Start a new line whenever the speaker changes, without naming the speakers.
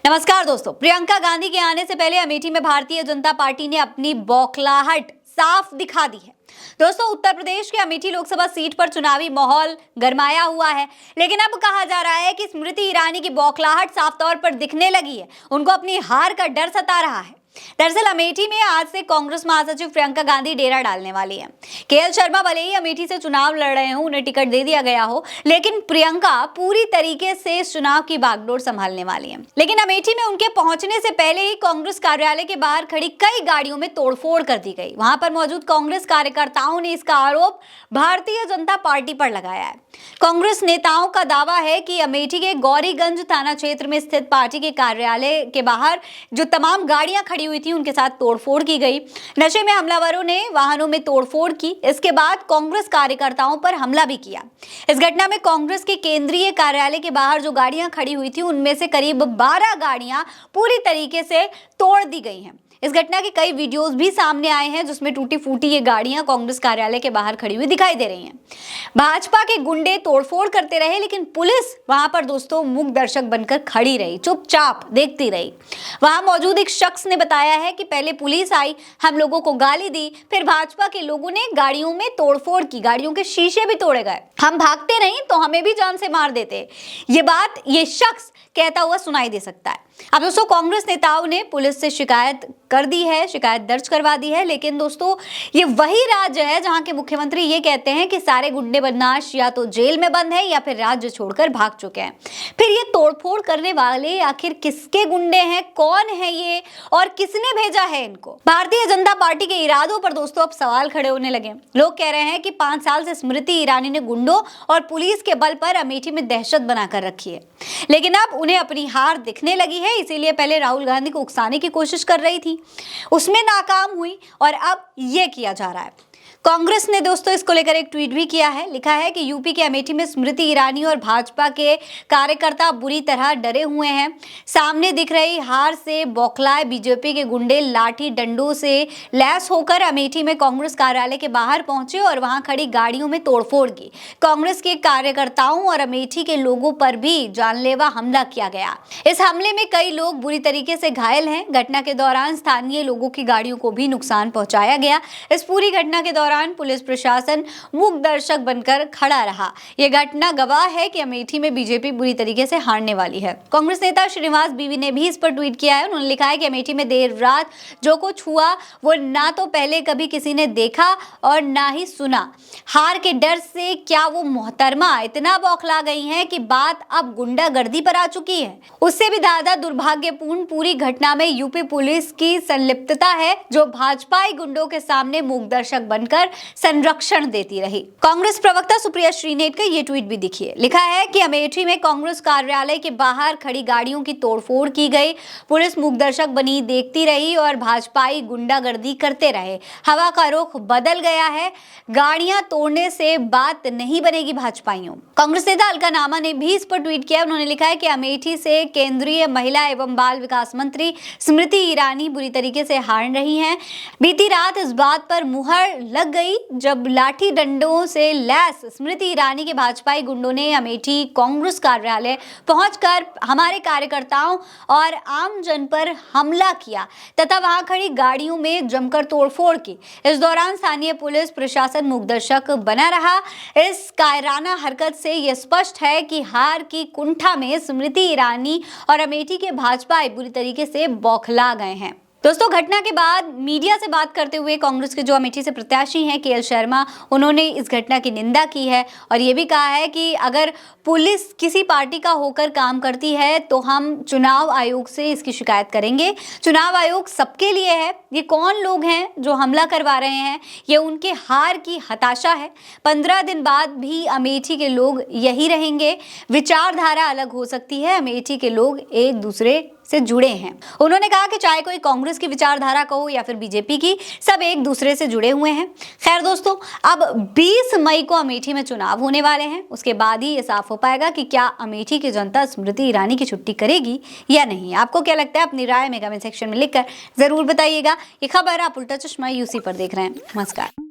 नमस्कार दोस्तों, प्रियंका गांधी के आने से पहले अमेठी में भारतीय जनता पार्टी ने अपनी बौखलाहट साफ दिखा दी है। दोस्तों, उत्तर प्रदेश के अमेठी लोकसभा सीट पर चुनावी माहौल गरमाया हुआ है, लेकिन अब कहा जा रहा है कि स्मृति ईरानी की बौखलाहट साफ तौर पर दिखने लगी है। उनको अपनी हार का डर सता रहा है। दरअसल अमेठी में आज से कांग्रेस महासचिव प्रियंका गांधी डेरा डालने वाली है। केएल शर्मा भले ही अमेठी से चुनाव लड़ रहे हो, उन्हें टिकट दे दिया गया हो, लेकिन प्रियंका पूरी तरीके से इस चुनाव की बागडोर संभालने वाली है। लेकिन अमेठी में उनके पहुंचने से पहले ही कांग्रेस कार्यालय के बाहर खड़ी कई गाड़ियों में तोड़फोड़ कर दी गई। वहां पर मौजूद कांग्रेस कार्यकर्ताओं ने इसका आरोप भारतीय जनता पार्टी पर लगाया है। कांग्रेस नेताओं का दावा है कि अमेठी के गौरीगंज थाना क्षेत्र में स्थित पार्टी के कार्यालय के बाहर जो तमाम गाड़ियां खड़ी हुई थी, उनके साथ तोड़फोड़ की गई। नशे में हमलावरों ने वाहनों में तोड़फोड़ की। इसके बाद कांग्रेस कार्यकर्ताओं पर हमला भी किया। इस घटना में कांग्रेस के केंद्रीय कार्यालय के बाहर जो गाड़ियां खड़ी हुई थी, उनमें से करीब 12 गाड़ियां पूरी तरीके से तोड़ दी गई हैं। इस घटना के कई वीडियोस भी सामने आए हैं, जिसमें टूटी फूटी ये गाड़ियां कांग्रेस कार्यालय के बाहर खड़ी हुई दिखाई दे रही हैं। भाजपा के गुंडे तोड़फोड़ करते रहे, लेकिन पुलिस वहां पर दोस्तों मूक दर्शक बनकर खड़ी रही, चुपचाप देखती रही। वहां मौजूद एक शख्स ने बताया है कि पहले पुलिस आई, हम लोगों को गाली दी, फिर भाजपा के लोगों ने गाड़ियों में तोड़फोड़ की, गाड़ियों के शीशे भी तोड़े गए। हम भागते नहीं तो हमें भी जान से मार देते, ये बात ये शख्स कहता हुआ सुनाई दे सकता है। अब दोस्तों, कांग्रेस नेताओं ने पुलिस से शिकायत कर दी है, शिकायत दर्ज करवा दी है, लेकिन दोस्तों ये वही राज्य है जहां के मुख्यमंत्री ये कहते हैं कि सारे गुंडे बदमाश या तो जेल में बंद है या फिर राज्य छोड़कर भाग चुके हैं। फिर ये तोड़फोड़ करने वाले आखिर किसके गुंडे हैं, कौन है ये और किसने भेजा है इनको? भारतीय जनता पार्टी के इरादों पर दोस्तों अब सवाल खड़े होने लगे। लोग कह रहे हैं कि 5 साल से स्मृति ईरानी ने गुंडों और पुलिस के बल पर अमेठी में दहशत बनाकर रखी है, लेकिन अब उन्हें अपनी हार दिखने लगी है। इसीलिए पहले राहुल गांधी को उकसाने की कोशिश कर रही थी, उसमें नाकाम हुई और अब ये किया जा रहा है। कांग्रेस ने दोस्तों इसको लेकर एक ट्वीट भी किया है। लिखा है कि यूपी के अमेठी में स्मृति ईरानी और भाजपा के कार्यकर्ता बुरी तरह डरे हुए हैं। सामने दिख रही हार से बौखलाए बीजेपी के गुंडे लाठी डंडों से लैस होकर अमेठी में कांग्रेस कार्यालय के बाहर पहुंचे और वहां खड़ी गाड़ियों में तोड़फोड़ की। कांग्रेस के कार्यकर्ताओं और अमेठी के लोगों पर भी जानलेवा हमला किया गया। इस हमले में कई लोग बुरी तरीके से घायल हैं। घटना के दौरान स्थानीय लोगों की गाड़ियों को भी नुकसान पहुंचाया गया। इस पूरी घटना के दौरान पुलिस प्रशासन मूक दर्शक बनकर खड़ा रहा। यह घटना गवाह है कि अमेठी में बीजेपी बुरी तरीके से हारने वाली है। कांग्रेस नेता श्रीनिवास बीवी ने भी इस पर ट्वीट किया है। उन्होंने लिखा है कि अमेठी में देर रात जो कुछ हुआ वो ना तो पहले कभी किसी ने देखा और ना ही सुना। हार के डर से क्या वो मोहतरमा इतना बौखला गई हैं कि बात अब गुंडागर्दी पर आ चुकी है। उससे भी ज्यादा दुर्भाग्यपूर्ण पूरी घटना में यूपी पुलिस की संलिप्तता है, जो भाजपाई गुंडों के सामने मूक दर्शक बनकर संरक्षण देती रही। कांग्रेस प्रवक्ता सुप्रिया श्रीनेट का ये ट्वीट भी देखिए। लिखा है कि अमेठी में कांग्रेस कार्यालय के बाहर खड़ी गाड़ियों की तोड़फोड़ की गई। पुलिस मूकदर्शक बनी देखती रही और भाजपाई गुंडागर्दी करते रहे। हवा का रुख बदल गया है। गाड़ियां तोड़ने से बात नहीं बनेगी भाजपाइयों। कांग्रेस नेता अलका नामा ने भी इस पर ट्वीट किया। उन्होंने लिखा है कि अमेठी से केंद्रीय महिला एवं बाल विकास मंत्री स्मृति ईरानी बुरी तरीके से हार रही हैं। बीती रात इस बात पर मुहर लग गई जब लाठी डंडों से लैस स्मृति ईरानी के भाजपाई गुंडों ने अमेठी कांग्रेस कार्यालय पहुंचकर हमारे कार्यकर्ताओं और आम जन पर हमला किया तथा वहां खड़ी गाड़ियों में जमकर तोड़फोड़ की। इस दौरान स्थानीय पुलिस प्रशासन मूकदर्शक बना रहा। इस कायराना हरकत से यह स्पष्ट है कि हार की कुंठा में स्मृति ईरानी और अमेठी के भाजपाई बुरी तरीके से बौखला गए हैं। दोस्तों, घटना के बाद मीडिया से बात करते हुए कांग्रेस के जो अमेठी से प्रत्याशी हैं केएल शर्मा, उन्होंने इस घटना की निंदा की है और ये भी कहा है कि अगर पुलिस किसी पार्टी का होकर काम करती है तो हम चुनाव आयोग से इसकी शिकायत करेंगे। चुनाव आयोग सबके लिए है। ये कौन लोग हैं जो हमला करवा रहे हैं? ये उनके हार की हताशा है। 15 दिन बाद भी अमेठी के लोग यही रहेंगे। विचारधारा अलग हो सकती है, अमेठी के लोग एक दूसरे से जुड़े हैं। उन्होंने कहा कि चाहे कोई कांग्रेस की विचारधारा का हो या फिर बीजेपी की, सब एक दूसरे से जुड़े हुए हैं। खैर दोस्तों, अब 20 मई को अमेठी में चुनाव होने वाले हैं। उसके बाद ही ये साफ हो पाएगा कि क्या अमेठी की जनता स्मृति ईरानी की छुट्टी करेगी या नहीं। आपको क्या लगता है? अपनी राय में कमेंट सेक्शन में लिखकर जरूर बताइएगा। ये खबर आप उल्टा चश्मा यूसी पर देख रहे हैं। नमस्कार।